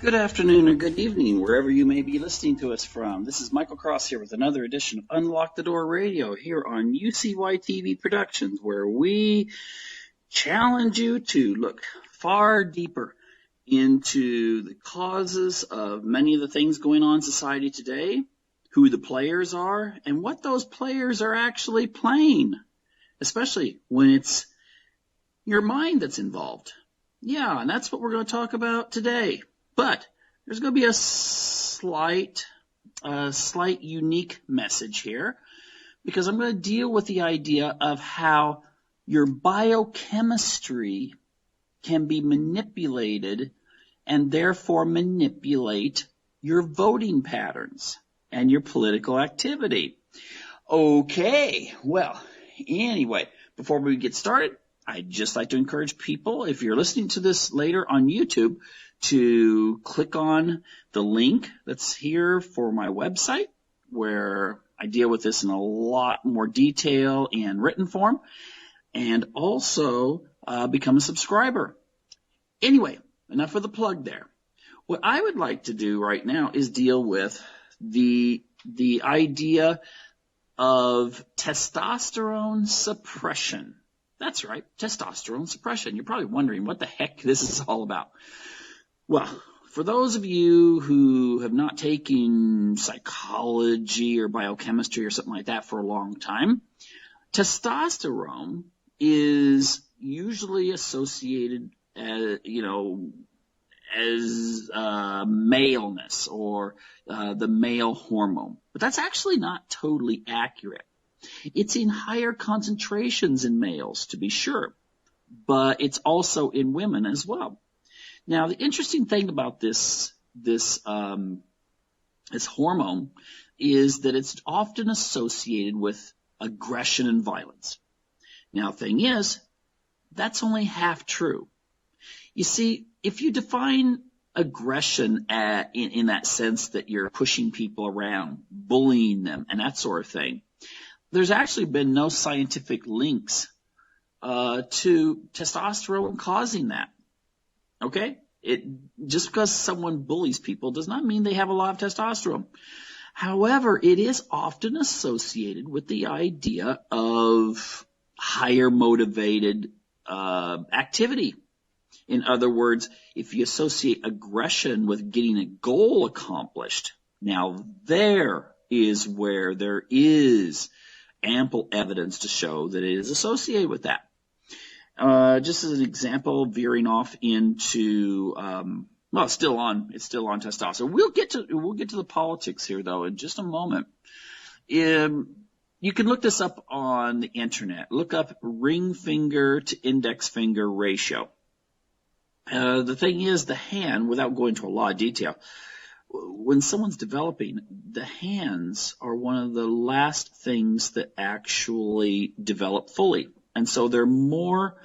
Good afternoon or good evening, wherever you may be listening to us from. This is Michael Cross here with another edition of Unlock the Door Radio here on UCY TV Productions, where we challenge you to look far deeper into the causes of many of the things going on in society today, who the players are, and what those players are actually playing, especially when it's your mind that's involved. Yeah, and that's what we're going to talk about today. But there's going to be a slight unique message here, because I'm going to deal with the idea of how your biochemistry can be manipulated and therefore manipulate your voting patterns and your political activity. Okay, well, anyway, before we get started, I'd just like to encourage people, if you're listening to this later on YouTube, to click on the link that's here for my website, where I deal with this in a lot more detail and written form, and also become a subscriber. Anyway, enough of the plug there. What I would like to do right now is deal with the idea of testosterone suppression. That's right, testosterone suppression. You're probably wondering what the heck this is all about. Well, for those of you who have not taken psychology or biochemistry or something like that for a long time, testosterone is usually associated as maleness or the male hormone. But that's actually not totally accurate. It's in higher concentrations in males, to be sure, but it's also in women as well. Now, the interesting thing about this hormone is that it's often associated with aggression and violence. Now, the thing is, that's only half true. You see, if you define aggression in that sense that you're pushing people around, bullying them, and that sort of thing, there's actually been no scientific links to testosterone causing that. Okay? Just because someone bullies people does not mean they have a lot of testosterone. However, it is often associated with the idea of higher motivated activity. In other words, if you associate aggression with getting a goal accomplished, now there is where there is ample evidence to show that it is associated with that. Just as an example, veering off into it's still on testosterone. We'll get to the politics here though in just a moment. You can look this up on the internet. Look up ring finger to index finger ratio. The thing is, the hand, without going into a lot of detail, when someone's developing, the hands are one of the last things that actually develop fully. And so they're more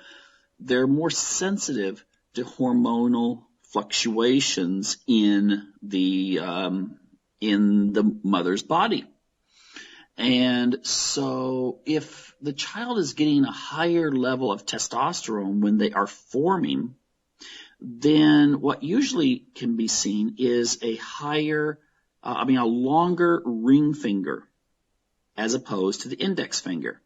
sensitive to hormonal fluctuations in the mother's body. And so if the child is getting a higher level of testosterone when they are forming, then what usually can be seen is a longer ring finger as opposed to the index finger.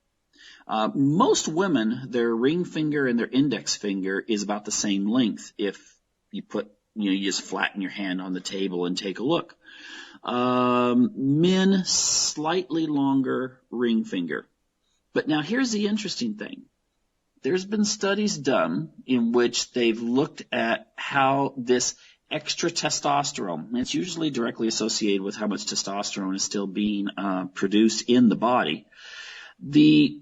Most women, their ring finger and their index finger is about the same length if you you just flatten your hand on the table and take a look. Men, slightly longer ring finger. But now here's the interesting thing. There's been studies done in which they've looked at how this extra testosterone, and it's usually directly associated with how much testosterone is still being produced in the body. The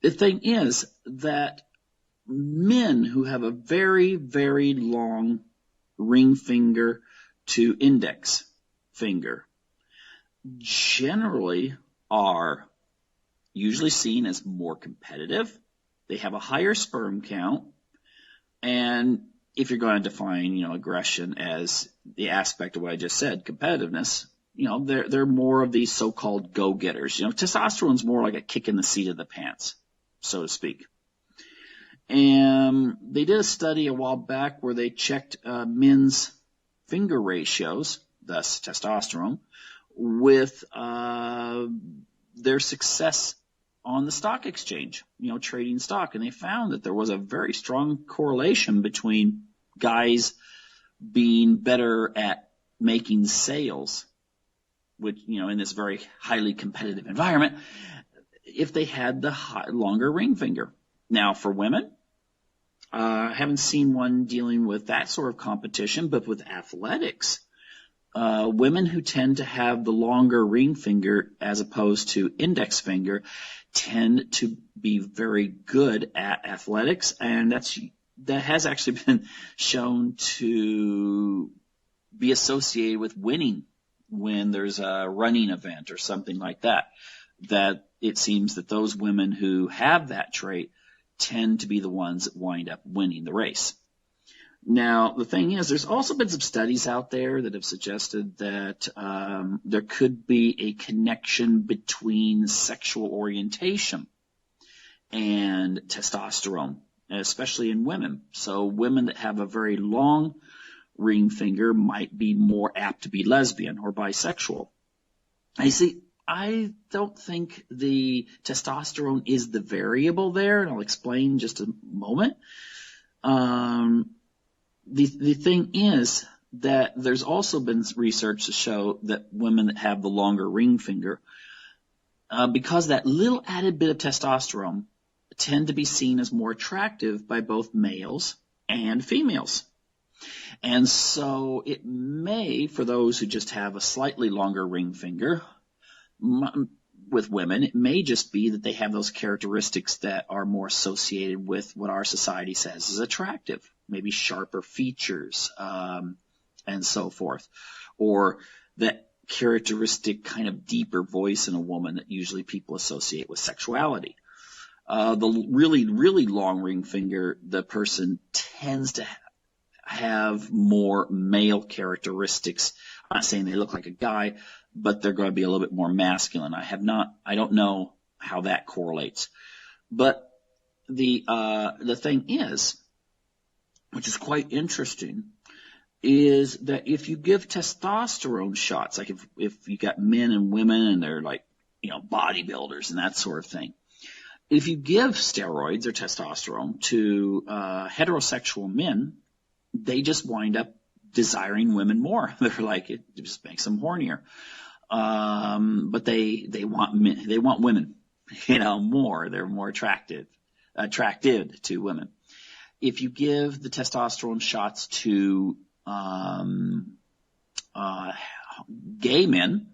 thing is that men who have a very, very long ring finger to index finger generally are usually seen as more competitive. They have a higher sperm count, and if you're going to define, aggression as the aspect of what I just said, competitiveness, they're more of these so-called go-getters. Testosterone's more like a kick in the seat of the pants, so to speak. And they did a study a while back where they checked men's finger ratios, thus testosterone, with their success on the stock exchange, trading stock. And they found that there was a very strong correlation between guys being better at making sales, which, in this very highly competitive environment, if they had the longer ring finger. Now, for women, I haven't seen one dealing with that sort of competition, but with athletics, women who tend to have the longer ring finger as opposed to index finger tend to be very good at athletics, and that has actually been shown to be associated with winning when there's a running event or something like that. That it seems that those women who have that trait tend to be the ones that wind up winning the race. Now, the thing is, there's also been some studies out there that have suggested that there could be a connection between sexual orientation and testosterone, especially in women. So women that have a very long ring finger might be more apt to be lesbian or bisexual. You see, I don't think the testosterone is the variable there, and I'll explain in just a moment. The thing is that there's also been research to show that women that have the longer ring finger, because that little added bit of testosterone, tend to be seen as more attractive by both males and females. And so it may, for those who just have a slightly longer ring finger, with women, it may just be that they have those characteristics that are more associated with what our society says is attractive, maybe sharper features, and so forth, or that characteristic kind of deeper voice in a woman that usually people associate with sexuality. The really, really long ring finger, the person tends to have more male characteristics. I'm not saying they look like a guy, but they're going to be a little bit more masculine. I don't know how that correlates. But the thing is, which is quite interesting, is that if you give testosterone shots, like if you got men and women and they're like, bodybuilders and that sort of thing, if you give steroids or testosterone to heterosexual men, they just wind up desiring women more. They're like, it just makes them hornier. But they want women, more. They're more attracted to women. If you give the testosterone shots to gay men,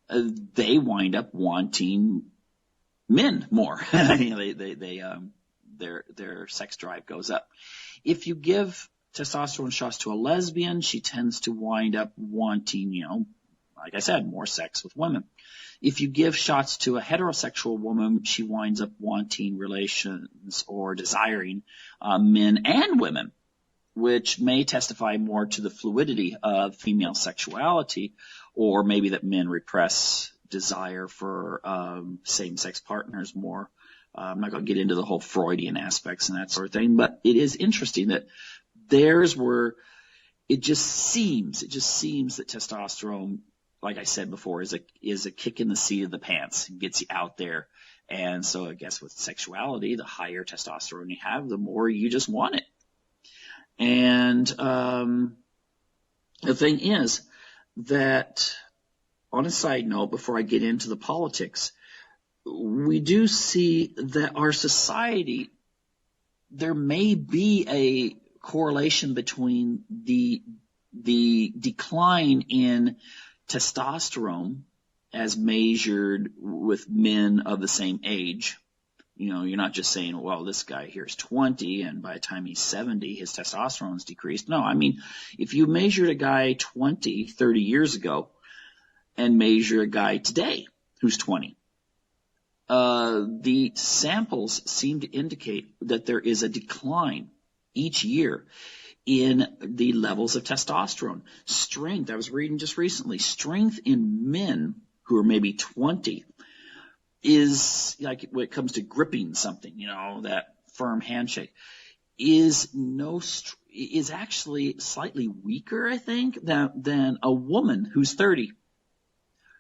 they wind up wanting men more. Their sex drive goes up. If you give testosterone shots to a lesbian, she tends to wind up wanting, like I said, more sex with women. If you give shots to a heterosexual woman, she winds up wanting relations or desiring men and women, which may testify more to the fluidity of female sexuality, or maybe that men repress desire for same-sex partners more. I'm not going to get into the whole Freudian aspects and that sort of thing, but it is interesting that there's where it just seems that testosterone, like I said before, is a kick in the seat of the pants. It gets you out there. And so I guess with sexuality, the higher testosterone you have, the more you just want it. And the thing is that, on a side note, before I get into the politics, we do see that our society, there may be a correlation between the decline in testosterone as measured with men of the same age. You're not just saying, well, this guy here is 20 and by the time he's 70, his testosterone's decreased. No, I mean, if you measured a guy 20, 30 years ago and measure a guy today who's 20, the samples seem to indicate that there is a decline each year in the levels of testosterone. Strength, I was reading just recently, strength in men who are maybe 20 is, like when it comes to gripping something, that firm handshake, is is actually slightly weaker, I think, than a woman who's 30.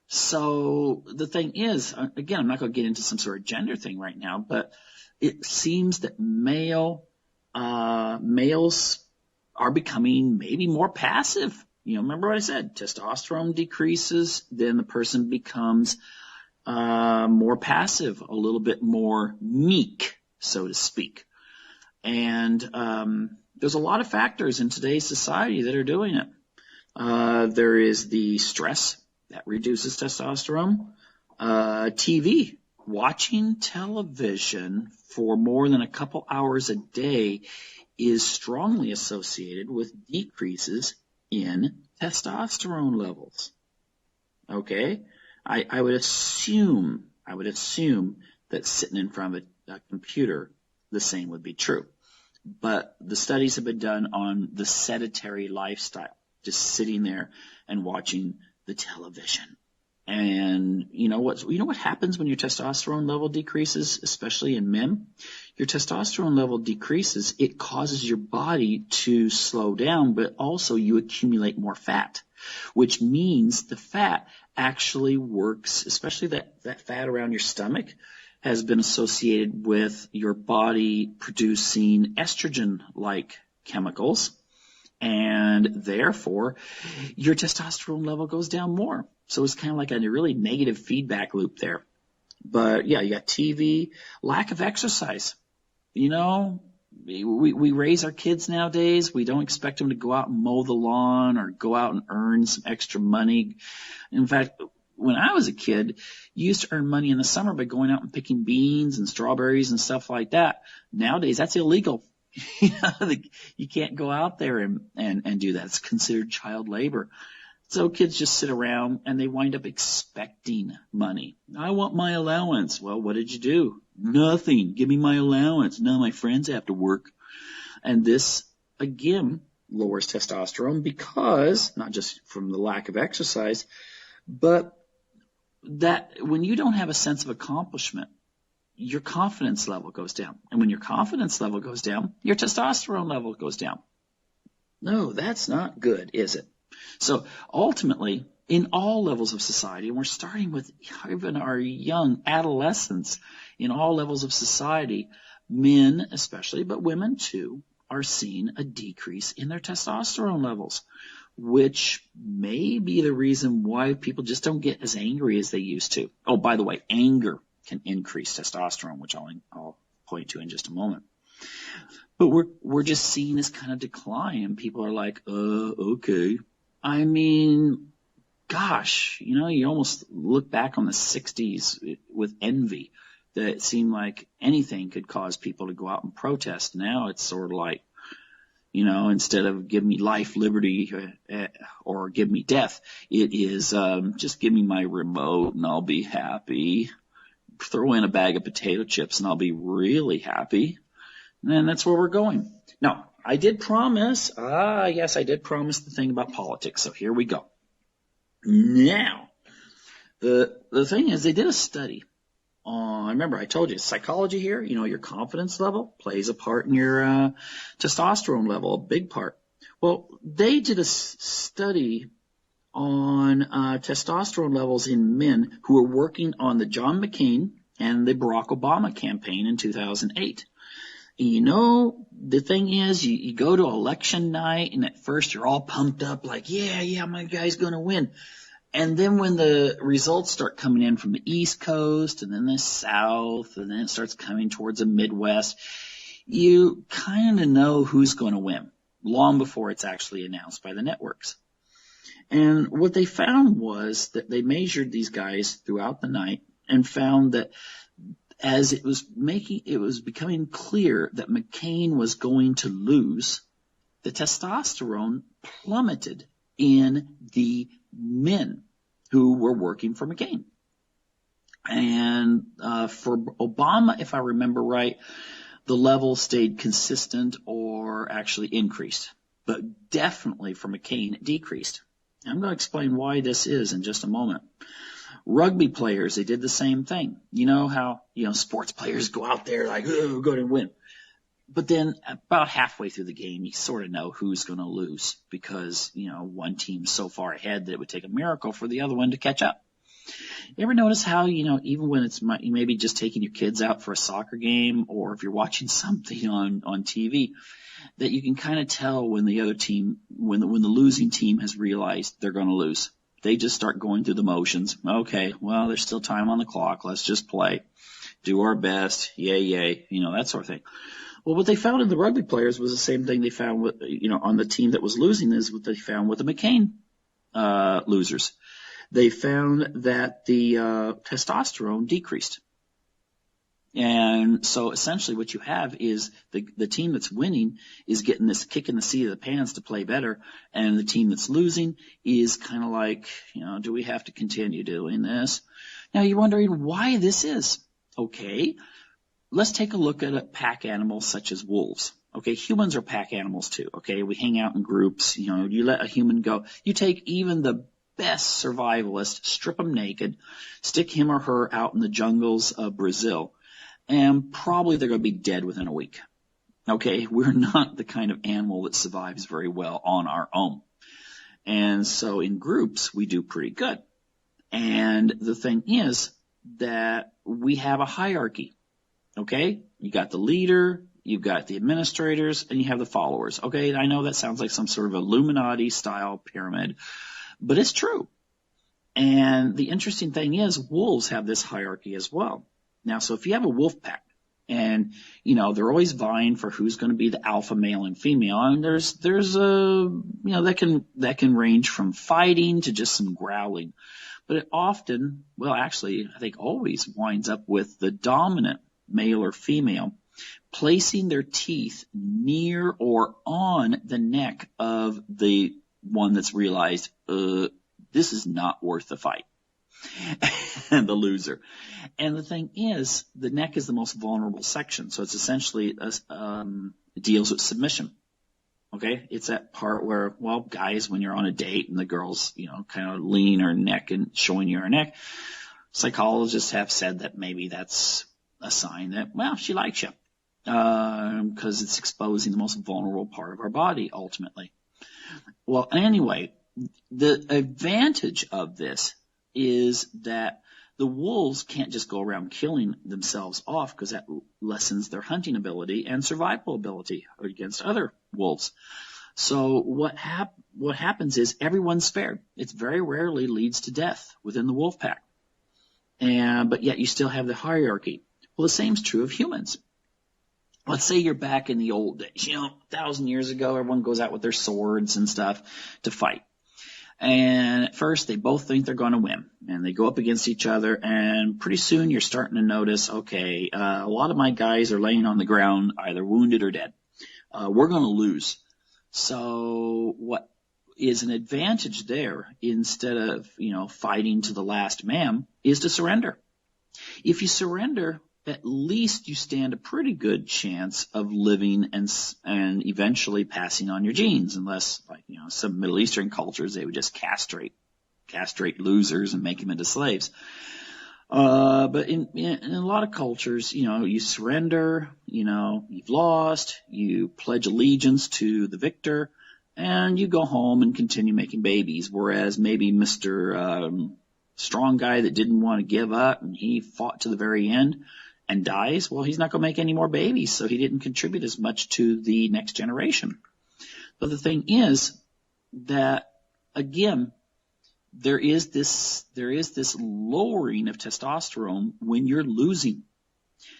So the thing is, again, I'm not going to get into some sort of gender thing right now, but it seems that males are becoming maybe more passive. Remember what I said? Testosterone decreases, then the person becomes more passive, a little bit more meek, so to speak. And there's a lot of factors in today's society that are doing it. There is the stress that reduces testosterone. TV, watching television for more than a couple hours a day is strongly associated with decreases in testosterone levels. Okay? I would assume that sitting in front of a computer, the same would be true. But the studies have been done on the sedentary lifestyle, just sitting there and watching the television. And you know what happens when your testosterone level decreases, especially in men? Your testosterone level decreases, it causes your body to slow down, but also you accumulate more fat, which means the fat actually works, especially that fat around your stomach has been associated with your body producing estrogen-like chemicals, and therefore your testosterone level goes down more. So it's kind of like a really negative feedback loop there. But yeah, you got TV, lack of exercise. We raise our kids nowadays. We don't expect them to go out and mow the lawn or go out and earn some extra money. In fact, when I was a kid, you used to earn money in the summer by going out and picking beans and strawberries and stuff like that. Nowadays, that's illegal. You can't go out there and do that. It's considered child labor. So kids just sit around and they wind up expecting money. I want my allowance. Well, what did you do? Nothing. Give me my allowance. Now my friends have to work. And this, again, lowers testosterone because, not just from the lack of exercise, but that when you don't have a sense of accomplishment, your confidence level goes down. And when your confidence level goes down, your testosterone level goes down. No, that's not good, is it? So ultimately, in all levels of society, and we're starting with even our young adolescents, in all levels of society, men especially, but women too, are seeing a decrease in their testosterone levels, which may be the reason why people just don't get as angry as they used to. Oh, by the way, anger can increase testosterone, which I'll point to in just a moment. But we're just seeing this kind of decline, and people are like, okay. I mean, gosh, you almost look back on the 60s with envy that it seemed like anything could cause people to go out and protest. Now it's sort of like, instead of give me life, liberty, or give me death, it is just give me my remote and I'll be happy. Throw in a bag of potato chips and I'll be really happy. And that's where we're going. Now, I did promise the thing about politics. So here we go. Now, the thing is, they did a study on, remember I told you, psychology here, your confidence level plays a part in your testosterone level, a big part. Well, they did a study on testosterone levels in men who were working on the John McCain and the Barack Obama campaign in 2008. The thing is, you go to election night, and at first you're all pumped up like, yeah, my guy's going to win. And then when the results start coming in from the East Coast and then the South, and then it starts coming towards the Midwest, you kind of know who's going to win long before it's actually announced by the networks. And what they found was that they measured these guys throughout the night and found that as it was becoming clear that McCain was going to lose, the testosterone plummeted in the men who were working for McCain. And for Obama, if I remember right, the level stayed consistent or actually increased. But definitely for McCain, it decreased. I'm going to explain why this is in just a moment. Rugby players, they did the same thing. You know how, sports players go out there like, go and win. But then about halfway through the game, you sort of know who's going to lose because, one team's so far ahead that it would take a miracle for the other one to catch up. You ever notice how, even when it's maybe just taking your kids out for a soccer game, or if you're watching something on TV, that you can kind of tell when the other team, when the losing team has realized they're going to lose. They just start going through the motions. Okay, well, there's still time on the clock. Let's just play. Do our best. Yay, that sort of thing. Well, what they found in the rugby players was the same thing they found with, on the team that was losing is what they found with the McCain losers. They found that the testosterone decreased. And so essentially what you have is the team that's winning is getting this kick in the seat of the pants to play better, and the team that's losing is kind of like, do we have to continue doing this? Now you're wondering why this is. Okay. Let's take a look at a pack animal such as wolves. Okay, humans are pack animals too. Okay, we hang out in groups. You let a human go. You take even the best survivalist, strip them naked, stick him or her out in the jungles of Brazil, and probably they're going to be dead within a week. Okay, we're not the kind of animal that survives very well on our own. And so in groups, we do pretty good. And the thing is that we have a hierarchy. Okay, you got the leader, you've got the administrators, and you have the followers. Okay, I know that sounds like some sort of Illuminati-style pyramid, but it's true. And the interesting thing is wolves have this hierarchy as well. Now, so if you have a wolf pack, and, they're always vying for who's going to be the alpha male and female, and there's that can range from fighting to just some growling. But it often, I think always winds up with the dominant male or female, placing their teeth near or on the neck of the one that's realized, this is not worth the fight, and the loser. And the thing is, the neck is the most vulnerable section, so it's essentially deals with submission. Okay, it's that part where, guys, when you're on a date and the girl's, kind of leaning her neck and showing you her neck, psychologists have said that maybe that's a sign that, she likes you, because it's exposing the most vulnerable part of our body, ultimately. Well, anyway, the advantage of this is that the wolves can't just go around killing themselves off, because that lessens their hunting ability and survival ability against other wolves. So what happens is everyone's spared. It very rarely leads to death within the wolf pack. But yet you still have the hierarchy. Well, the same is true of humans. Let's say you're back in the old days, 1,000 years ago, everyone goes out with their swords and stuff to fight. And at first, they both think they're going to win, and they go up against each other, and pretty soon you're starting to notice, okay, a lot of my guys are laying on the ground, either wounded or dead. We're going to lose. So what is an advantage there, instead of, fighting to the last man, is to surrender. If you surrender, at least you stand a pretty good chance of living and eventually passing on your genes, unless, some Middle Eastern cultures, they would just castrate losers and make them into slaves. But in a lot of cultures, you surrender, you've lost, you pledge allegiance to the victor, and you go home and continue making babies. Whereas maybe Mr. Strong guy that didn't want to give up and he fought to the very end and dies, well, he's not going to make any more babies, so he didn't contribute as much to the next generation. But the thing is that, again, there is this lowering of testosterone when you're losing.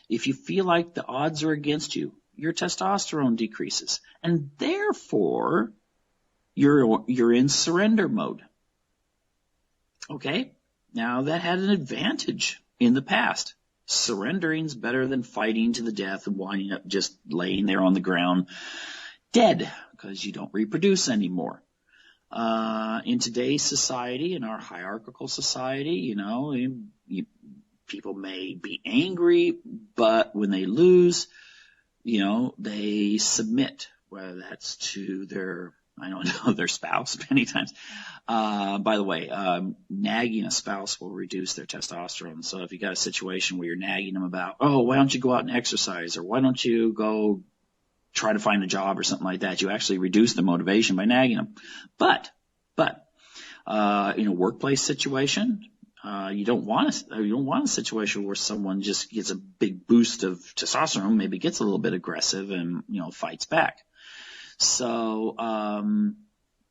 If you feel like the odds are against you, your testosterone decreases, and therefore you're in surrender mode. Okay? Now that had an advantage in the past. Surrendering's better than fighting to the death and winding up just laying there on the ground dead, because you don't reproduce anymore. In today's society, in our hierarchical society, people may be angry, but when they lose, they submit, whether that's to their spouse many times. By the way, nagging a spouse will reduce their testosterone. So if you got a situation where you're nagging them about, why don't you go out and exercise, or why don't you go try to find a job or something like that. You actually reduce the motivation by nagging them. But, in a workplace situation, you don't want a situation where someone just gets a big boost of testosterone, maybe gets a little bit aggressive and, fights back. So,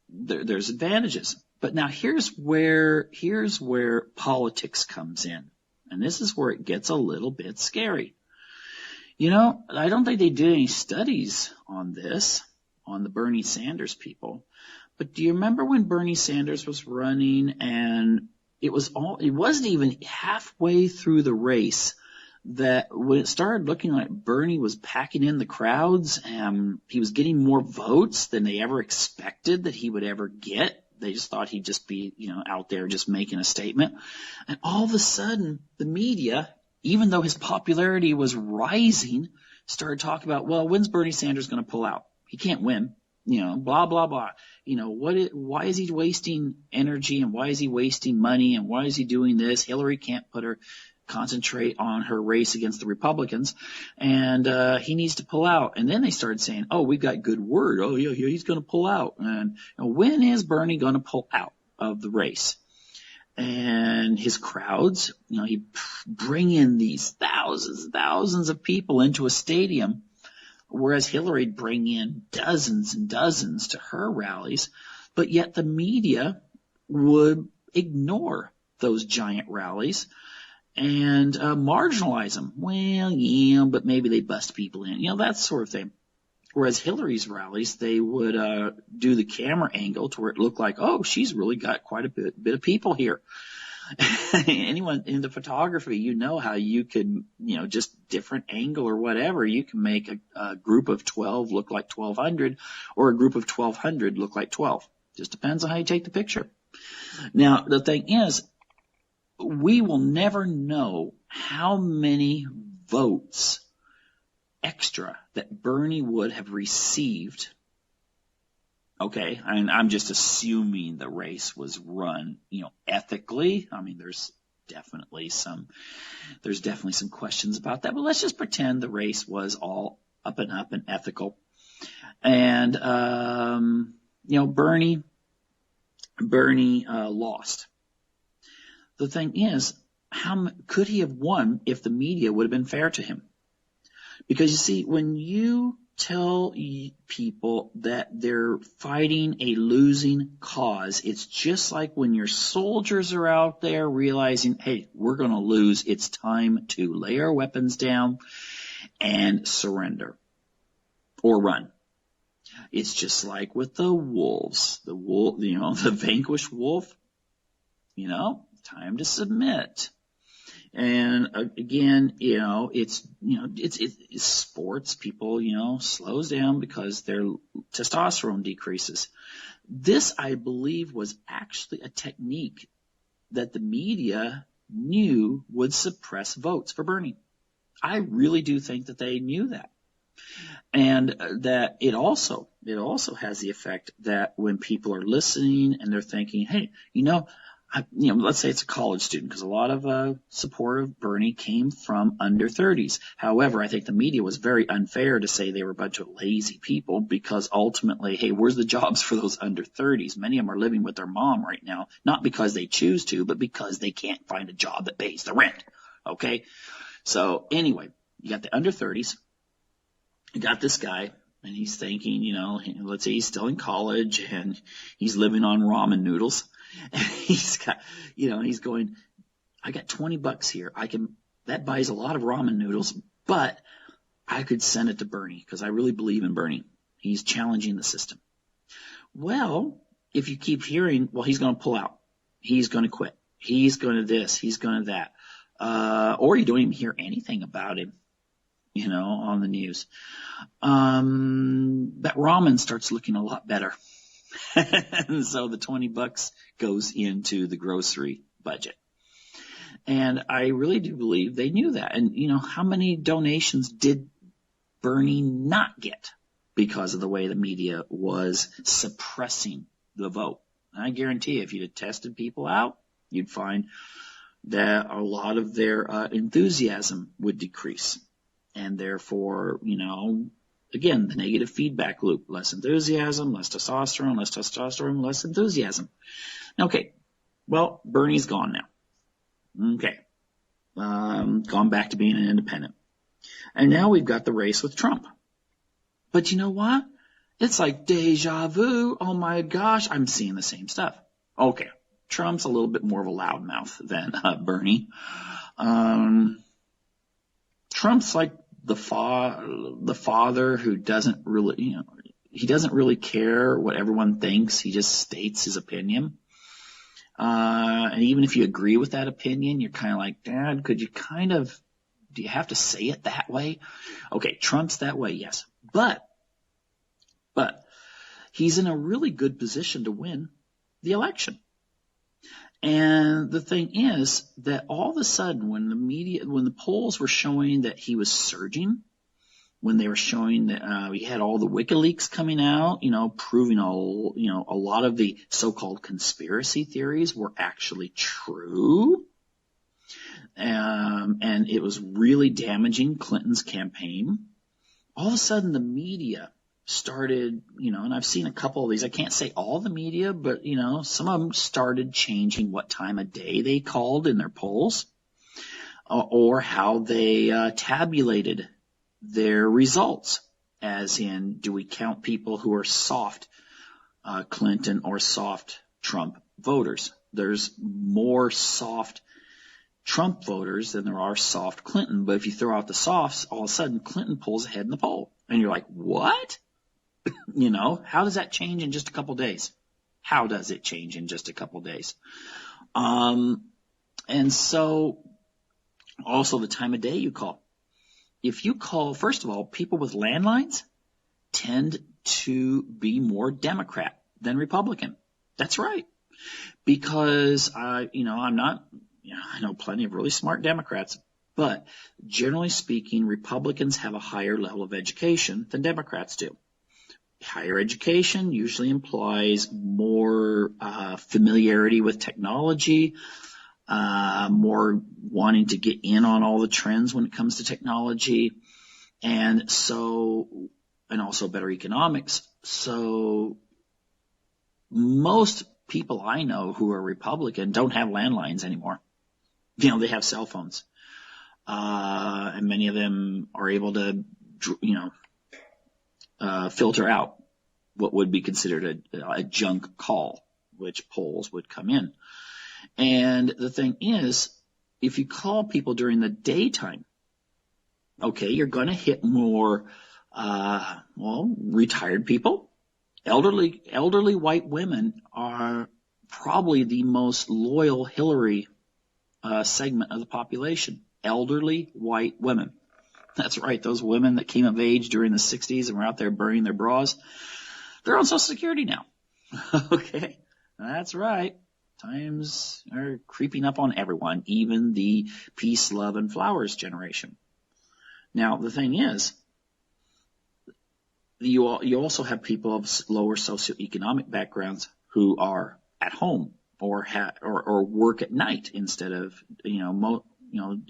there's advantages. But now here's where politics comes in. And this is where it gets a little bit scary. I don't think they did any studies on this, on the Bernie Sanders people. But do you remember when Bernie Sanders was running and it wasn't even halfway through the race that when it started looking like Bernie was packing in the crowds and he was getting more votes than they ever expected that he would ever get. They just thought he'd just be, out there just making a statement. And all of a sudden, the media, even though his popularity was rising, started talking about, well, when's Bernie Sanders going to pull out? He can't win. Blah, blah, blah. Why is he wasting energy and why is he wasting money and why is he doing this? Hillary can't concentrate on her race against the Republicans and, he needs to pull out. And then they started saying, oh, we've got good word. Oh, yeah, he's going to pull out. And when is Bernie going to pull out of the race? And his crowds, he bring in these thousands of people into a stadium, whereas Hillary'd bring in dozens and dozens to her rallies, but yet the media would ignore those giant rallies and marginalize them. Well, yeah, but maybe they bust people in, that sort of thing. Whereas Hillary's rallies, they would do the camera angle to where it looked like, oh, she's really got quite a bit of people here. Anyone into photography, how you could, just different angle or whatever, you can make a group of 12 look like 1,200 or a group of 1,200 look like 12. Just depends on how you take the picture. Now, the thing is, we will never know how many votes extra that Bernie would have received. Okay, I'm just assuming the race was run, ethically. I mean, there's definitely some questions about that, but let's just pretend the race was all up and ethical. And, Bernie lost. The thing is, how could he have won if the media would have been fair to him? Because you see, when you tell people that they're fighting a losing cause, it's just like when your soldiers are out there realizing, hey, we're going to lose. It's time to lay our weapons down and surrender or run. It's just like with the wolves. The vanquished wolf, time to submit. And again, it's sports. People, slows down because their testosterone decreases. This, I believe, was actually a technique that the media knew would suppress votes for Bernie. I really do think that they knew that. And that it also has the effect that when people are listening and they're thinking, hey, let's say it's a college student, because a lot of support of Bernie came from under 30s. However, I think the media was very unfair to say they were a bunch of lazy people, because ultimately, hey, where's the jobs for those under 30s? Many of them are living with their mom right now, not because they choose to, but because they can't find a job that pays the rent. Okay? So anyway, you got the under 30s. You got this guy, and he's thinking, let's say he's still in college and he's living on ramen noodles. And he's got, he's going, I got $20 here. That buys a lot of ramen noodles, but I could send it to Bernie because I really believe in Bernie. He's challenging the system. Well, if you keep hearing, well, he's going to pull out. He's going to quit. He's going to this. He's going to that. Or you don't even hear anything about him, on the news. That ramen starts looking a lot better. And so the $20 goes into the grocery budget. And I really do believe they knew that. And, how many donations did Bernie not get because of the way the media was suppressing the vote? And I guarantee you, if you'd have tested people out, you'd find that a lot of their enthusiasm would decrease. And therefore, Again, the negative feedback loop. Less enthusiasm, less testosterone, less enthusiasm. Okay, well, Bernie's gone now. Okay, gone back to being an independent. And now we've got the race with Trump. But you know what? It's like deja vu. Oh my gosh, I'm seeing the same stuff. Okay, Trump's a little bit more of a loudmouth than Bernie. Trump's like the father who doesn't really, he doesn't really care what everyone thinks. He just states his opinion. And even if you agree with that opinion, you're kind of like, Dad, do you have to say it that way? Okay, Trump's that way, yes. But he's in a really good position to win the election. And the thing is that all of a sudden when the polls were showing that he was surging, when they were showing that we had all the WikiLeaks coming out, proving a lot of the so-called conspiracy theories were actually true. And it was really damaging Clinton's campaign. All of a sudden the media started, and I've seen a couple of these. I can't say all the media, but, some of them started changing what time of day they called in their polls or how they tabulated their results. As in, do we count people who are soft Clinton or soft Trump voters? There's more soft Trump voters than there are soft Clinton. But if you throw out the softs, all of a sudden Clinton pulls ahead in the poll. And you're like, what? How does that change in just a couple days? How does it change in just a couple days? And so also the time of day you call. If you call, first of all, people with landlines tend to be more Democrat than Republican. That's right. Because I know plenty of really smart Democrats, but generally speaking, Republicans have a higher level of education than Democrats do. Higher education usually implies more familiarity with technology, more wanting to get in on all the trends when it comes to technology, and also better economics. So most people I know who are Republican don't have landlines anymore. They have cell phones. And many of them are able to, filter out what would be considered a junk call, which polls would come in. And the thing is, if you call people during the daytime, okay, you're going to hit more, retired people. Elderly white women are probably the most loyal Hillary segment of the population. Elderly white women. That's right. Those women that came of age during the 60s and were out there burning their bras, they're on Social Security now. Okay. That's right. Times are creeping up on everyone, even the peace, love, and flowers generation. Now, the thing is, you also have people of lower socioeconomic backgrounds who are at home or work at night instead of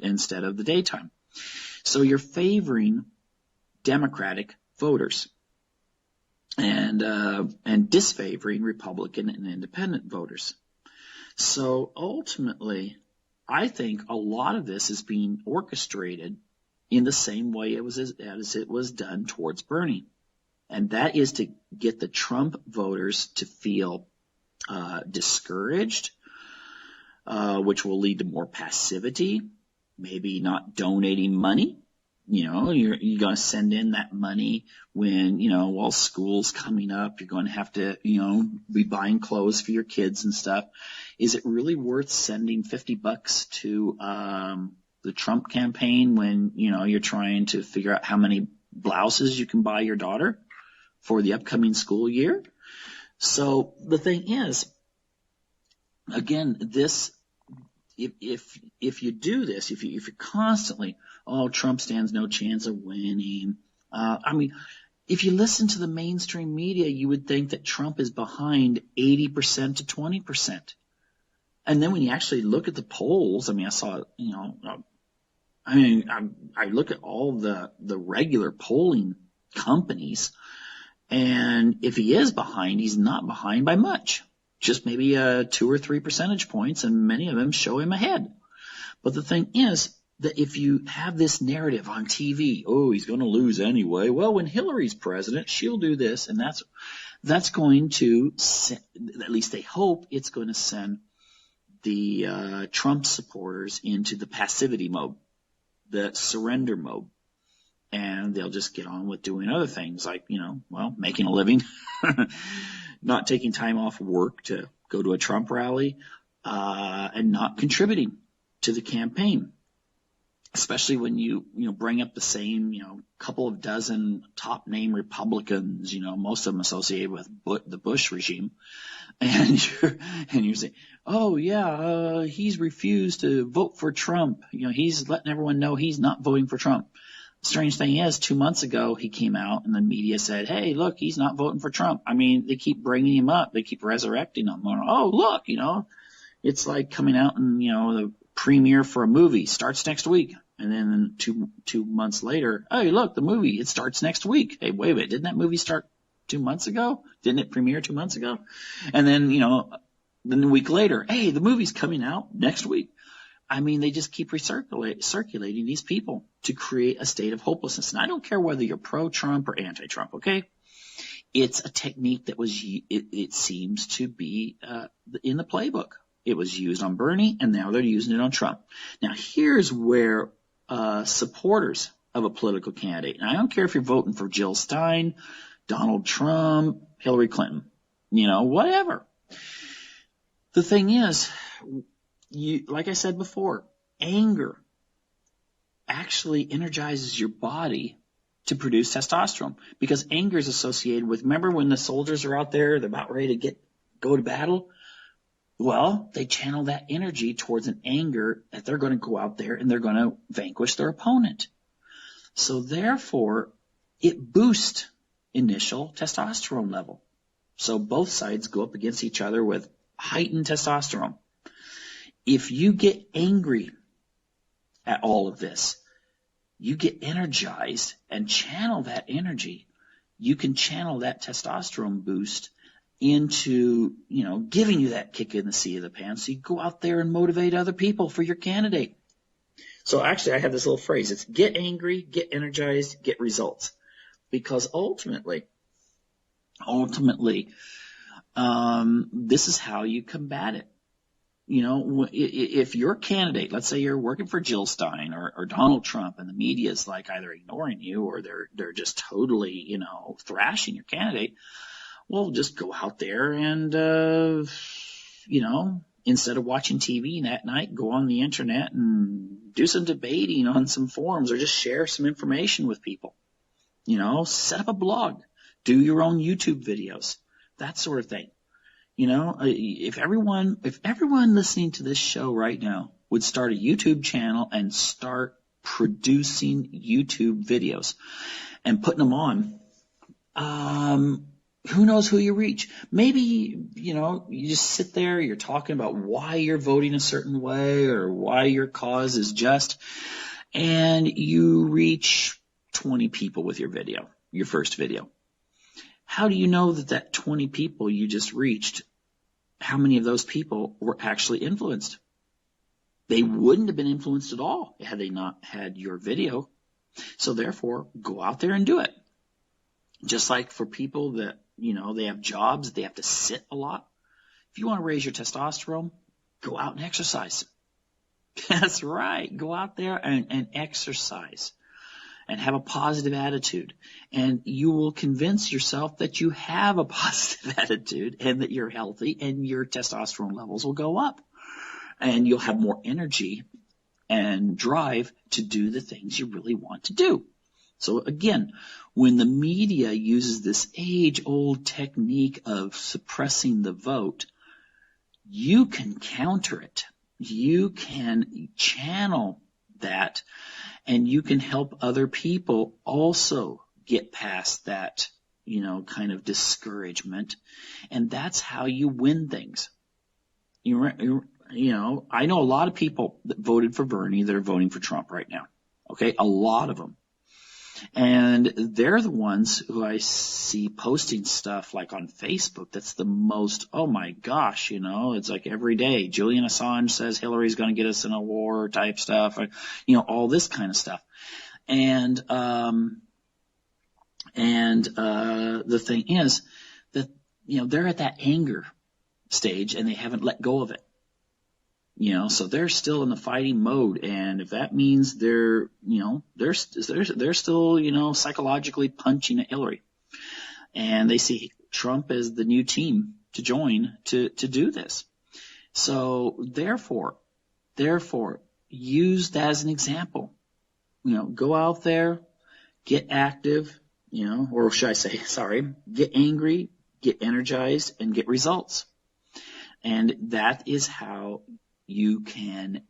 instead of the daytime. So you're favoring Democratic voters and disfavoring Republican and independent voters. So ultimately, I think a lot of this is being orchestrated in the same way as it was done towards Bernie. And that is to get the Trump voters to feel discouraged, which will lead to more passivity, maybe not donating money. You're going to send in that money when, while school's coming up, you're going to have to, be buying clothes for your kids and stuff. Is it really worth sending $50 to the Trump campaign when, you're trying to figure out how many blouses you can buy your daughter for the upcoming school year? So the thing is, again, if you do this, if you're constantly, Trump stands no chance of winning. If you listen to the mainstream media, you would think that Trump is behind 80% to 20%. And then when you actually look at the polls, I saw, I look at all the regular polling companies. And if he is behind, he's not behind by much, just maybe 2 or 3 percentage points, and many of them show him ahead. But the thing is that if you have this narrative on TV, oh, he's going to lose anyway. Well, when Hillary's president, she'll do this, and that's going to, at least they hope, it's going to send the Trump supporters into the passivity mode, the surrender mode. And they'll just get on with doing other things like, making a living, not taking time off work to go to a Trump rally, and not contributing to the campaign. Especially when you bring up the same, couple of dozen top name Republicans, most of them associated with the Bush regime. And you're saying, oh yeah, he's refused to vote for Trump. He's letting everyone know he's not voting for Trump. Strange thing is, 2 months ago, he came out and the media said, hey, look, he's not voting for Trump. I mean, they keep bringing him up. They keep resurrecting him. Oh, look, it's like coming out and, the premiere for a movie starts next week. And then two months later, hey, look, the movie, it starts next week. Hey, wait a minute, didn't that movie start 2 months ago? Didn't it premiere 2 months ago? And then, then a week later, hey, the movie's coming out next week. I mean, they just keep circulating these people to create a state of hopelessness. And I don't care whether you're pro-Trump or anti-Trump, okay? It's a technique that it seems to be in the playbook. It was used on Bernie, and now they're using it on Trump. Now, here's where supporters of a political candidate, and I don't care if you're voting for Jill Stein, Donald Trump, Hillary Clinton, whatever. The thing is, like I said before, anger actually energizes your body to produce testosterone, because anger is associated with, remember when the soldiers are out there, they're about ready to go to battle? Well, they channel that energy towards an anger that they're going to go out there and they're going to vanquish their opponent. So therefore, it boosts initial testosterone level. So both sides go up against each other with heightened testosterone. If you get angry at all of this, you get energized and channel that energy. You can channel that testosterone boost into, giving you that kick in the seat of the pants. So you go out there and motivate other people for your candidate. So actually, I have this little phrase. It's get angry, get energized, get results. Because ultimately, this is how you combat it. If your candidate, let's say you're working for Jill Stein or Donald Trump, and the media is like either ignoring you or they're just totally, thrashing your candidate, well, just go out there and, instead of watching TV that night, go on the internet and do some debating on some forums or just share some information with people. Set up a blog, do your own YouTube videos, that sort of thing. If everyone listening to this show right now would start a YouTube channel and start producing YouTube videos and putting them on, who knows who you reach? Maybe, you just sit there, you're talking about why you're voting a certain way or why your cause is just, and you reach 20 people with your video, your first video. How do you know that 20 people you just reached, how many of those people were actually influenced? They wouldn't have been influenced at all had they not had your video. So therefore, go out there and do it. Just like for people that, they have jobs, they have to sit a lot. If you want to raise your testosterone, go out and exercise. That's right. Go out there and exercise and have a positive attitude. And you will convince yourself that you have a positive attitude and that you're healthy, and your testosterone levels will go up. And you'll have more energy and drive to do the things you really want to do. So again, when the media uses this age-old technique of suppressing the vote, you can counter it. You can channel that, and you can help other people also get past that, kind of discouragement. And that's how you win things. I know a lot of people that voted for Bernie that are voting for Trump right now. Okay, a lot of them. And they're the ones who I see posting stuff like on Facebook that's the most, oh my gosh, it's like every day. Julian Assange says Hillary's going to get us in a war type stuff, all this kind of stuff. And the thing is that, they're at that anger stage and they haven't let go of it. So they're still in the fighting mode, and if that means they're still, psychologically punching at Hillary, and they see Trump as the new team to join to do this. So therefore, use that as an example. Go out there, get active, or should I say, get angry, get energized, and get results. And that is how you can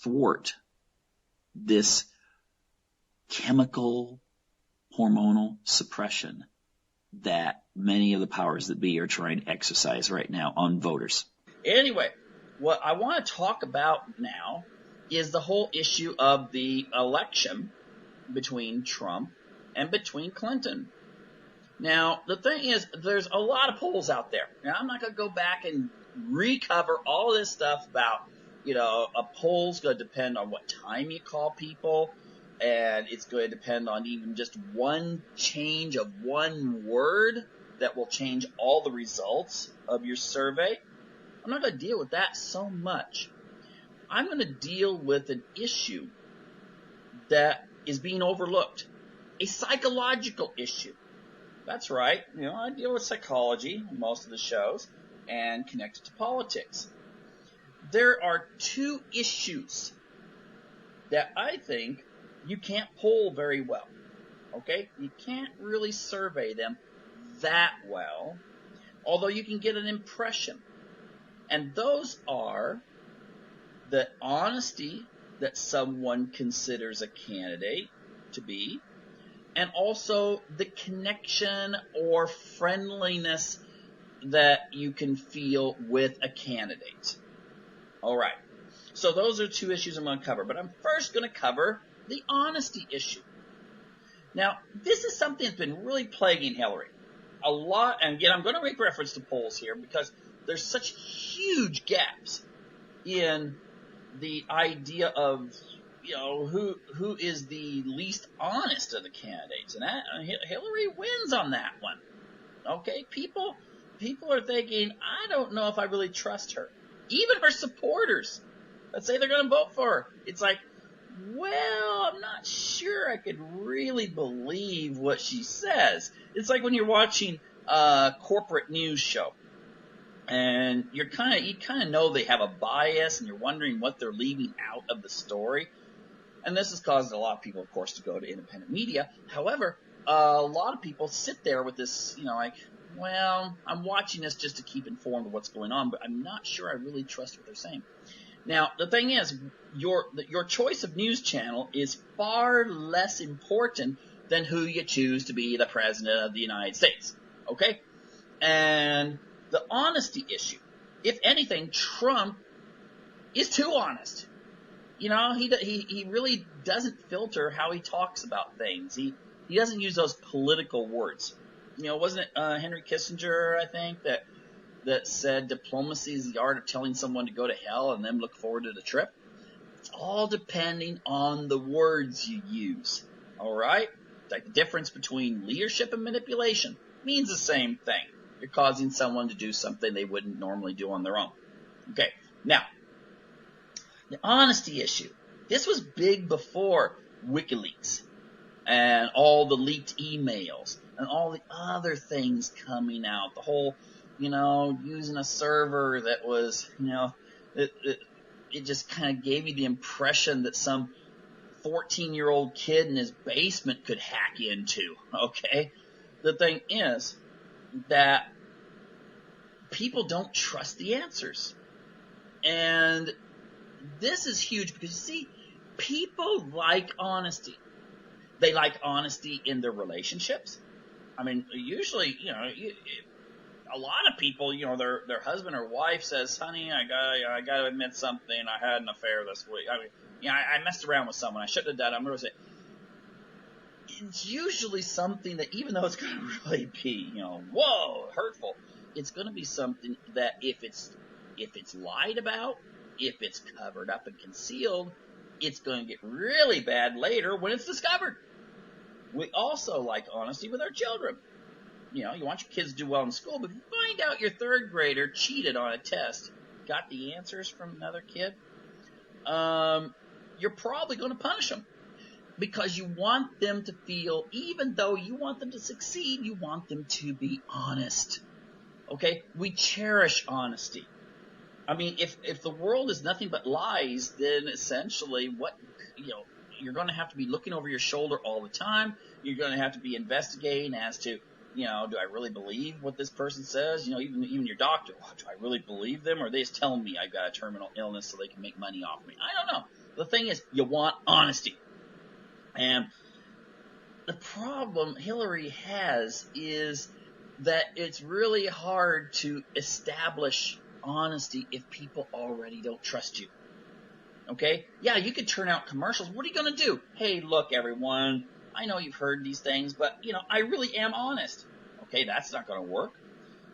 thwart this chemical hormonal suppression that many of the powers that be are trying to exercise right now on voters. Anyway, what I want to talk about now is the whole issue of the election between Trump and between Clinton. Now, the thing is, there's a lot of polls out there. Now, I'm not going to go back and recover all this stuff about, a poll's going to depend on what time you call people, and it's going to depend on even just one change of one word that will change all the results of your survey. I'm not going to deal with that so much. I'm going to deal with an issue that is being overlooked, a psychological issue. That's right. I deal with psychology in most of the shows and connect it to politics. There are two issues that I think you can't poll very well. Okay? You can't really survey them that well, although you can get an impression. And those are the honesty that someone considers a candidate to be, and also the connection or friendliness that you can feel with a candidate. All right. So those are two issues I'm going to cover, but I'm first going to cover the honesty issue. Now, this is something that's been really plaguing Hillary a lot, and again, I'm going to make reference to polls here because there's such huge gaps in the idea of, who is the least honest of the candidates, and Hillary wins on that one. Okay, people are thinking, I don't know if I really trust her. Even her supporters, let's say they're going to vote for her. It's like, well, I'm not sure I could really believe what she says. It's like when you're watching a corporate news show, and you kind of know they have a bias, and you're wondering what they're leaving out of the story. And this has caused a lot of people, of course, to go to independent media. However, a lot of people sit there with this, well, I'm watching this just to keep informed of what's going on, but I'm not sure I really trust what they're saying. Now, the thing is, your choice of news channel is far less important than who you choose to be the president of the United States. Okay? And the honesty issue. If anything, Trump is too honest. He really doesn't filter how he talks about things. He doesn't use those political words. Wasn't it Henry Kissinger, I think, that said diplomacy is the art of telling someone to go to hell and then look forward to the trip? It's all depending on the words you use. All right? It's like the difference between leadership and manipulation means the same thing. You're causing someone to do something they wouldn't normally do on their own. Okay, now, the honesty issue. This was big before WikiLeaks and all the leaked emails and all the other things coming out. The whole, using a server that was, it just kind of gave me the impression that some 14-year-old kid in his basement could hack into, okay? The thing is that people don't trust the answers. And this is huge because, you see, people like honesty. They like honesty in their relationships. I mean, usually, a lot of people, their husband or wife says, honey, I got to admit something. I had an affair this week. I mean, I messed around with someone. I shouldn't have done it. I'm going to say, it's usually something that, even though it's going to really be, whoa, hurtful, it's going to be something that if it's lied about, if it's covered up and concealed, it's going to get really bad later when it's discovered. We also like honesty with our children. You want your kids to do well in school, but if you find out your third grader cheated on a test, got the answers from another kid, you're probably going to punish them. Because you want them to feel, even though you want them to succeed, you want them to be honest. Okay? We cherish honesty. I mean, if the world is nothing but lies, then essentially you're going to have to be looking over your shoulder all the time. You're going to have to be investigating as to, do I really believe what this person says? Even your doctor, do I really believe them? Or are they just telling me I've got a terminal illness so they can make money off me? I don't know. The thing is, you want honesty. And the problem Hillary has is that it's really hard to establish honesty if people already don't trust you. Okay? Yeah, you could turn out commercials. What are you going to do? Hey, look, everyone, I know you've heard these things, but, I really am honest. Okay, that's not going to work.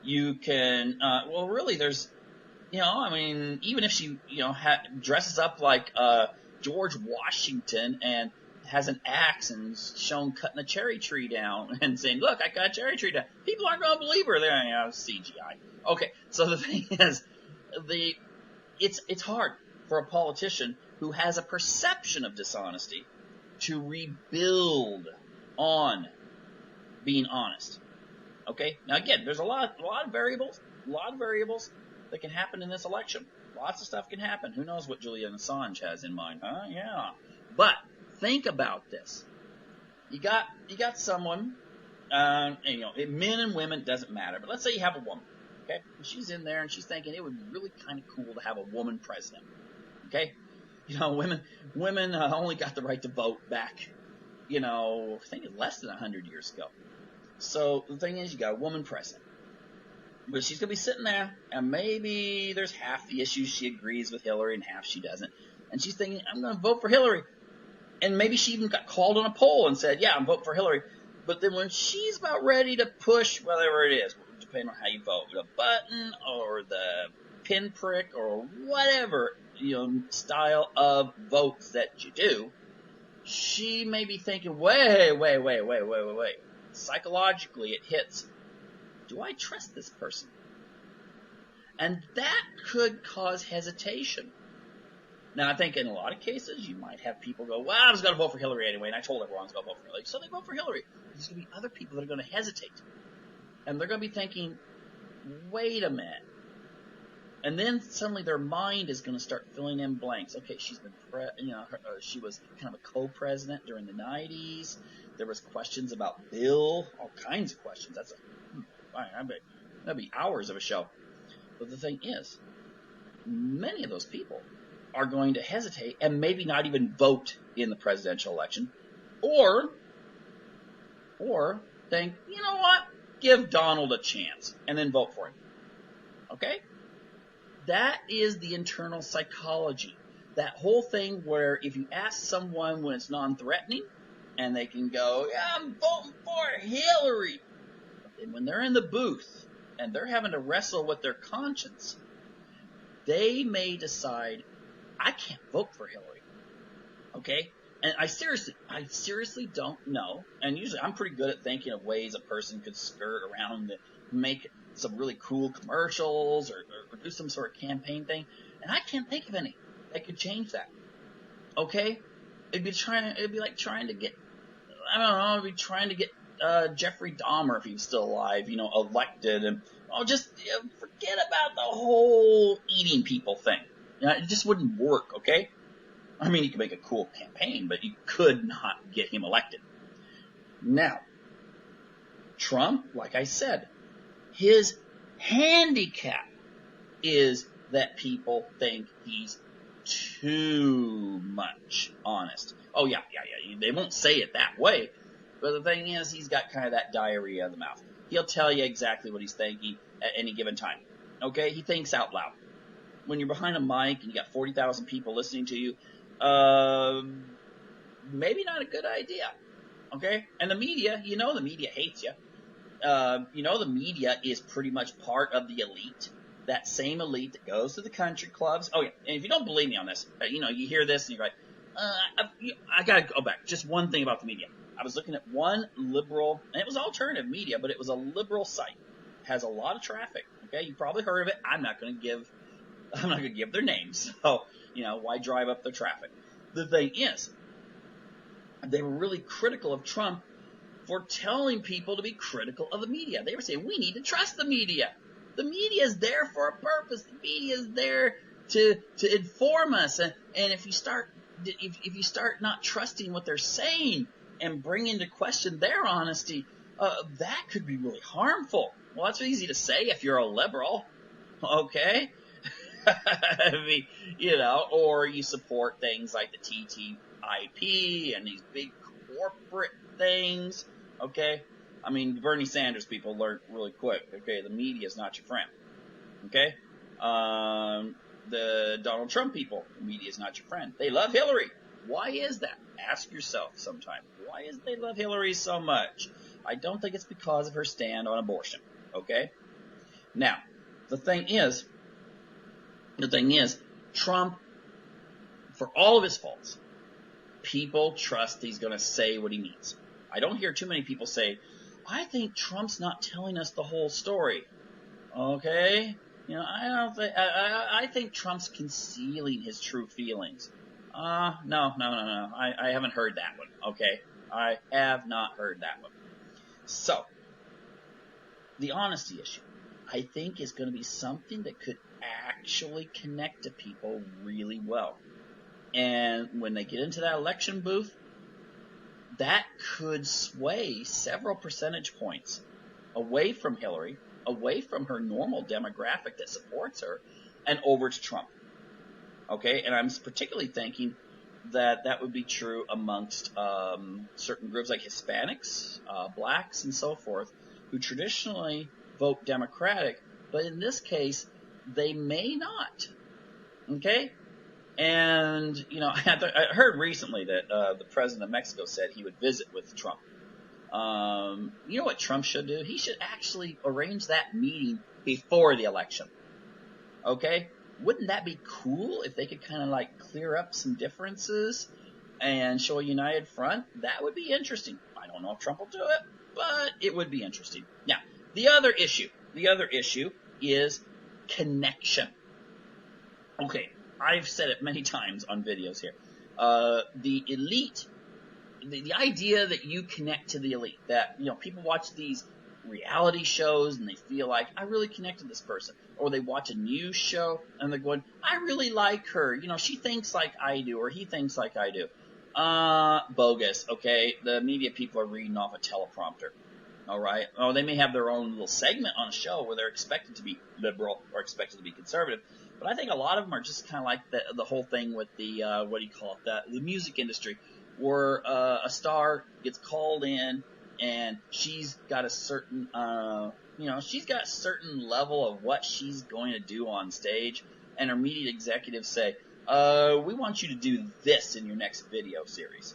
You can, really, there's, even if she, dresses up like George Washington and has an axe and shown cutting a cherry tree down and saying, look, I cut a cherry tree down. People aren't going to believe her. They're CGI. Okay, so the thing is, it's hard for a politician who has a perception of dishonesty to rebuild on being honest. Okay, now again, there's a lot of variables that can happen in this election. Lots of stuff can happen. Who knows what Julian Assange has in mind, huh? Yeah. But think about this. You got someone, men and women, doesn't matter. But let's say you have a woman, okay? And she's in there and she's thinking it would be really kind of cool to have a woman president, okay? Women only got the right to vote back, I think less than 100 years ago. So the thing is, you got a woman president. But she's going to be sitting there, and maybe there's half the issues she agrees with Hillary and half she doesn't. And she's thinking, I'm going to vote for Hillary. And maybe she even got called on a poll and said, yeah, I'm voting for Hillary. But then when she's about ready to push whatever it is, depending on how you vote, the button or the pinprick or whatever, style of votes that you do, she may be thinking, wait. Psychologically, it hits, do I trust this person? And that could cause hesitation. Now, I think in a lot of cases, you might have people go, well, I was going to vote for Hillary anyway, and I told everyone I was going to vote for Hillary. So they vote for Hillary. There's going to be other people that are going to hesitate. And they're going to be thinking, wait a minute. And then suddenly their mind is going to start filling in blanks. Okay, she's been, she was kind of a co-president during the 90s. There was questions about Bill, all kinds of questions. That'd be hours of a show. But the thing is, many of those people are going to hesitate and maybe not even vote in the presidential election, or think, you know what, give Donald a chance and then vote for him. Okay? That is the internal psychology. That whole thing where if you ask someone when it's non-threatening, and they can go, yeah, I'm voting for Hillary. But then when they're in the booth and they're having to wrestle with their conscience, they may decide, I can't vote for Hillary. Okay? And I seriously don't know. And usually I'm pretty good at thinking of ways a person could skirt around to make some really cool commercials or do some sort of campaign thing. And I can't think of any that could change that. Okay? It'd be like trying to get, Jeffrey Dahmer, if he was still alive, elected, and forget about the whole eating people thing. It just wouldn't work, okay? I mean, you could make a cool campaign, but you could not get him elected. Now, Trump, like I said, his handicap is that people think he's too much honest. Oh, yeah. They won't say it that way. But the thing is, he's got kind of that diarrhea of the mouth. He'll tell you exactly what he's thinking at any given time. Okay? He thinks out loud. When you're behind a mic and you got 40,000 people listening to you, maybe not a good idea. Okay? And the media, the media hates you. The media is pretty much part of the elite. That same elite that goes to the country clubs. Oh, yeah. And if you don't believe me on this, you hear this and you're like, I got to go back. Just one thing about the media. I was looking at one liberal, and it was alternative media, but it was a liberal site. It has a lot of traffic. Okay, you probably heard of it. I'm not going to give their names. So, why drive up their traffic? The thing is, they were really critical of Trump for telling people to be critical of the media. They were saying, we need to trust the media. The media is there for a purpose. The media is there to inform us. And if you start not trusting what they're saying and bring into question their honesty, that could be really harmful. Well, that's easy to say if you're a liberal, okay? I mean, or you support things like the TTIP and these big corporate things, okay? I mean, Bernie Sanders people learned really quick, okay? The media is not your friend, okay? The Donald Trump people, the media is not your friend. They love Hillary. Why is that? Ask yourself sometime. Why is they love Hillary so much? I don't think it's because of her stand on abortion, okay? Now, the thing is, Trump, for all of his faults, people trust he's going to say what he means. I don't hear too many people say, I think Trump's not telling us the whole story. Okay? I think Trump's concealing his true feelings. No. I haven't heard that one. Okay? I have not heard that one. So, the honesty issue, I think, is going to be something that could actually connect to people really well. And when they get into that election booth, that could sway several percentage points away from Hillary, away from her normal demographic that supports her, and over to Trump. Okay? And I'm particularly thinking that would be true amongst certain groups like Hispanics, blacks, and so forth, who traditionally vote Democratic, but in this case, they may not. Okay? And, I heard recently that the president of Mexico said he would visit with Trump. You know what Trump should do? He should actually arrange that meeting before the election. Okay? Wouldn't that be cool if they could kind of clear up some differences and show a united front? That would be interesting. I don't know if Trump will do it, but it would be interesting. Now, the other issue is connection. Okay, I've said it many times on videos here. The elite, the idea that you connect to the elite, that, people watch these reality shows and they feel like, I really connect to this person. Or they watch a news show and they're going, I really like her. She thinks like I do, or he thinks like I do. Bogus, okay? The media people are reading off a teleprompter. All right? Oh, they may have their own little segment on a show where they're expected to be liberal or expected to be conservative. But I think a lot of them are just kind of like the whole thing with the, the music industry, where a star gets called in and she's got a certain, level of what she's going to do on stage, and her media executives say, we want you to do this in your next video series.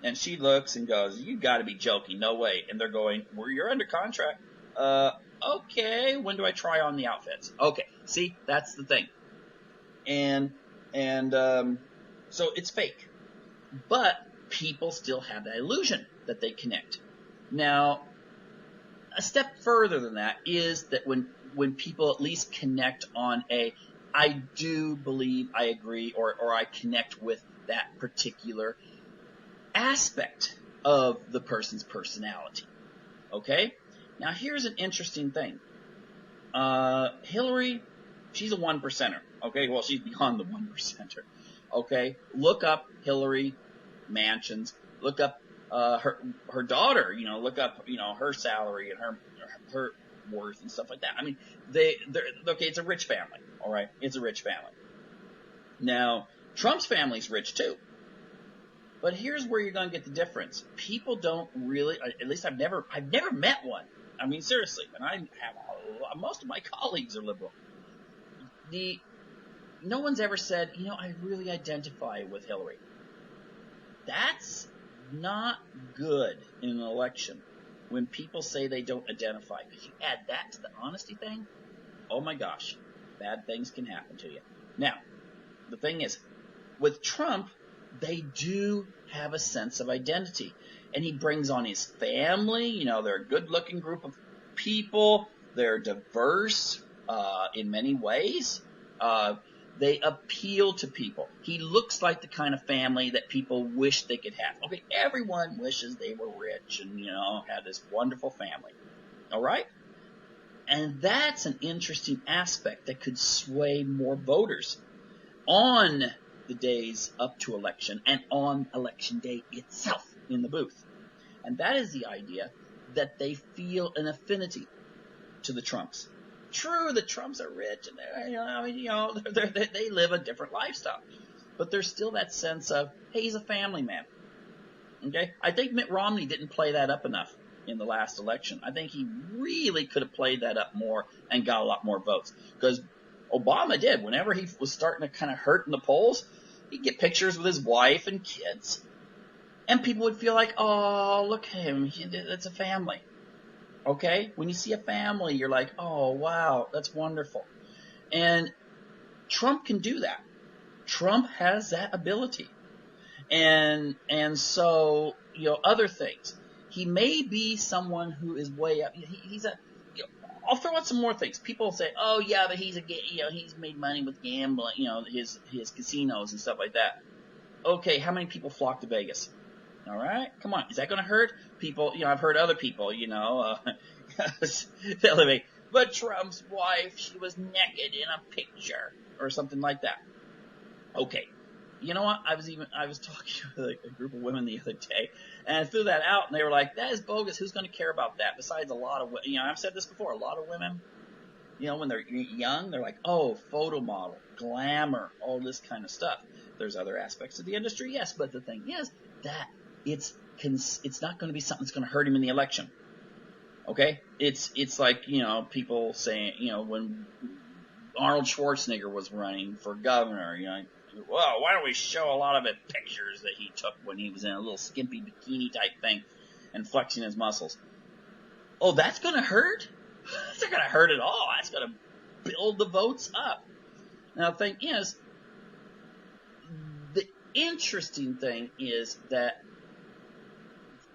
And she looks and goes, you got to be joking, no way. And they're going, well, you're under contract. Okay, when do I try on the outfits? Okay, see, that's the thing. And so it's fake. But people still have that illusion that they connect. Now, a step further than that is that when people at least connect on I do believe, I agree, or I connect with that particular aspect of the person's personality. Okay? Now, here's an interesting thing. Hillary, she's a 1%er. Okay? Well, she's beyond the 1%er. Okay? Look up Hillary Mansions. Look up her daughter. Look up her salary and her worth and stuff like that. I mean, they're okay. It's a rich family. All right? It's a rich family. Now, Trump's family's rich too. But here's where you're going to get the difference. People don't really, at least I've never met one. I mean, seriously, and I have most of my colleagues are liberal. No one's ever said, I really identify with Hillary. That's not good in an election when people say they don't identify. Because you add that to the honesty thing, oh my gosh, bad things can happen to you. Now, the thing is, with Trump, they do have a sense of identity. And he brings on his family. They're a good-looking group of people. They're diverse in many ways. They appeal to people. He looks like the kind of family that people wish they could have. Okay, everyone wishes they were rich and, had this wonderful family. All right? And that's an interesting aspect that could sway more voters on the days up to election and on election day itself in the booth. And that is the idea that they feel an affinity to the Trumps. True, the Trumps are rich and they live a different lifestyle, but there's still that sense of, hey, he's a family man. Okay, I think Mitt Romney didn't play that up enough in the last election. I think he really could have played that up more and got a lot more votes, because Obama did. Whenever he was starting to kind of hurt in the polls, he'd get pictures with his wife and kids, and people would feel like, oh, look at him, it's a family. Okay? When you see a family, you're like, oh, wow, that's wonderful. And Trump can do that. Trump has that ability. And so, other things. He may be someone who is way up. I'll throw out some more things. People say, oh, yeah, but he's made money with gambling, his casinos and stuff like that. Okay, how many people flock to Vegas? All right, come on. Is that going to hurt people? I've heard other people, telling me, but Trump's wife, she was naked in a picture or something like that. Okay, you know what? I was talking to a group of women the other day, and I threw that out, and they were like, that is bogus. Who's going to care about that? Besides a lot of, I've said this before, a lot of women, when they're young, they're like, oh, photo model, glamour, all this kind of stuff. There's other aspects of the industry, yes, but the thing is that it's not going to be something that's going to hurt him in the election. Okay? It's like, people saying, when Arnold Schwarzenegger was running for governor, well, why don't we show a lot of pictures that he took when he was in a little skimpy bikini type thing and flexing his muscles? Oh, that's going to hurt? That's not going to hurt at all. That's going to build the votes up. Now, the thing is, the interesting thing is that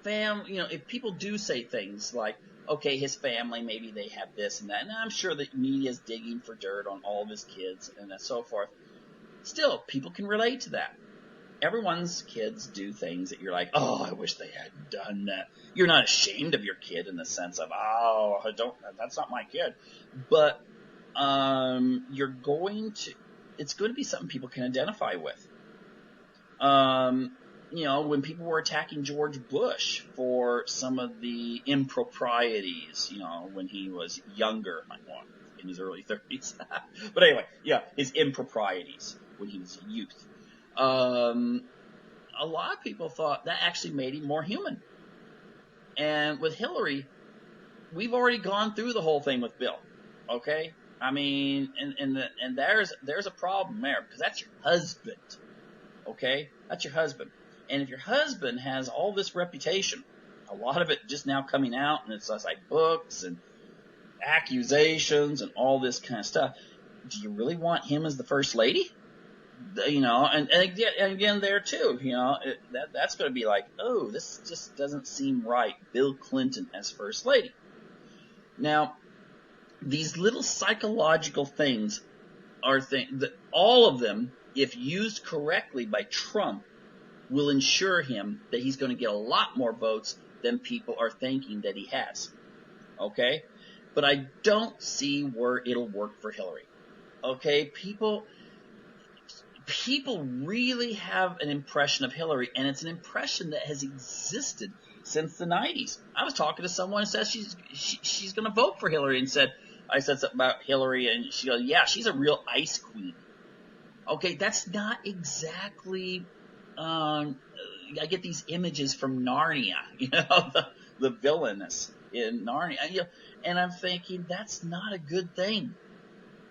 if people do say things like, okay, his family, maybe they have this and that, and I'm sure the media's digging for dirt on all of his kids and so forth, still, people can relate to that. Everyone's kids do things that you're like, oh, I wish they had done that. You're not ashamed of your kid in the sense of, oh, that's not my kid. But it's going to be something people can identify with. When people were attacking George Bush for some of the improprieties, when he was younger, in his early 30s. But anyway, his improprieties when he was a youth. A lot of people thought that actually made him more human. And with Hillary, we've already gone through the whole thing with Bill. Okay? I mean, and there's a problem there, because that's your husband. Okay? That's your husband. And if your husband has all this reputation, a lot of it just now coming out, and it's just like books and accusations and all this kind of stuff, do you really want him as the first lady? And again there too, that's going to be like, oh, this just doesn't seem right. Bill Clinton as first lady. Now, these little psychological things are things that all of them, if used correctly by Trump, will ensure him that he's going to get a lot more votes than people are thinking that he has. Okay? But I don't see where it'll work for Hillary. Okay? People really have an impression of Hillary, and it's an impression that has existed since the 90s. I was talking to someone who says she's going to vote for Hillary, and I said something about Hillary, and she goes, yeah, she's a real ice queen. Okay, that's not exactly... I get these images from Narnia, the villainess in Narnia, and I'm thinking that's not a good thing.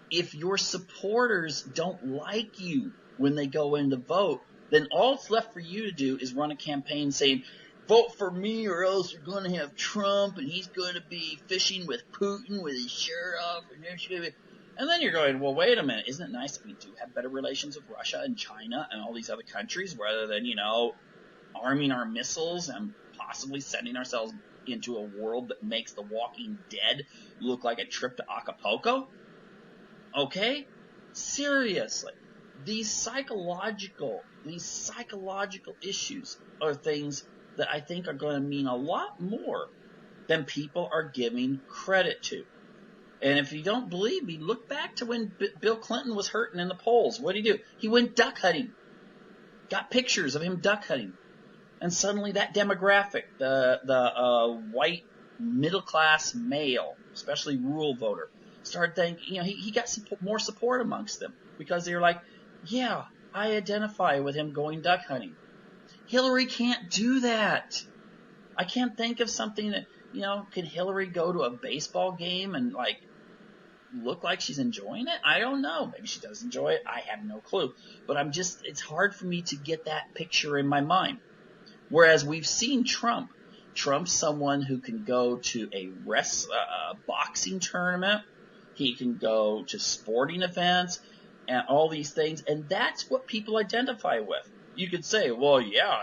If your supporters don't like you when they go in to vote, then all it's left for you to do is run a campaign saying, vote for me or else you're going to have Trump and he's going to be fishing with Putin with his shirt off. And then you're going, well, wait a minute. Isn't it nice that we do have better relations with Russia and China and all these other countries rather than, arming our missiles and possibly sending ourselves into a world that makes The Walking Dead look like a trip to Acapulco? Okay? Seriously. These psychological issues are things that I think are going to mean a lot more than people are giving credit to. And if you don't believe me, look back to when Bill Clinton was hurting in the polls. What did he do? He went duck hunting. Got pictures of him duck hunting. And suddenly that demographic, the white middle-class male, especially rural voter, started thinking, he got more support amongst them because they were like, yeah, I identify with him going duck hunting. Hillary can't do that. I can't think of something that, can Hillary go to a baseball game and, look like she's enjoying it? I don't know. Maybe she does enjoy it. I have no clue. But it's hard for me to get that picture in my mind. Whereas we've seen Trump. Trump's someone who can go to a boxing tournament. He can go to sporting events and all these things. And that's what people identify with. You could say, well, yeah,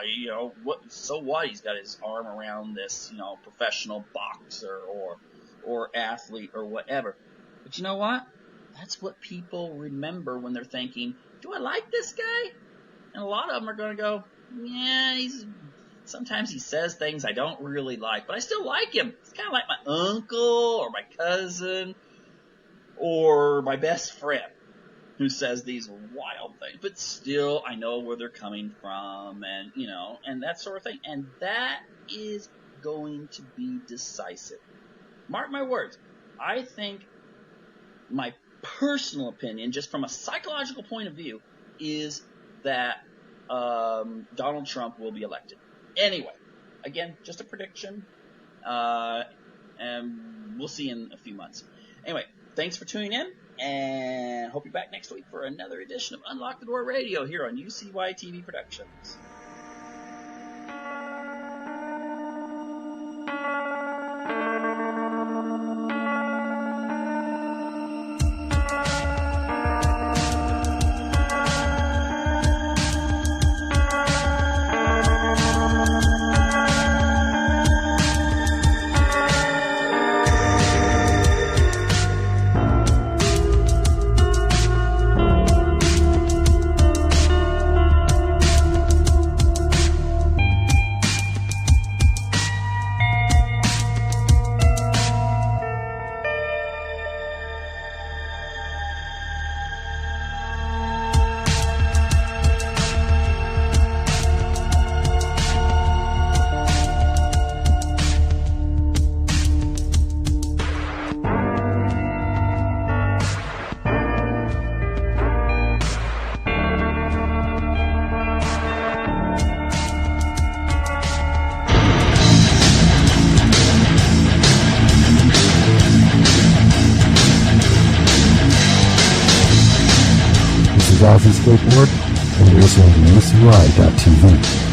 so what? He's got his arm around this, professional boxer or athlete or whatever. But you know what? That's what people remember when they're thinking, do I like this guy? And a lot of them are going to go, yeah, sometimes he says things I don't really like, but I still like him. It's kind of like my uncle or my cousin or my best friend who says these wild things. But still, I know where they're coming from and, and that sort of thing. And that is going to be decisive. Mark my words. I think my personal opinion, just from a psychological point of view, is that Donald Trump will be elected. Anyway, again, just a prediction, and we'll see in a few months. Anyway, thanks for tuning in, and hope you're back next week for another edition of Unlock the Door Radio here on UCY TV Productions. Skateboard, and you're listening to UCY.TV.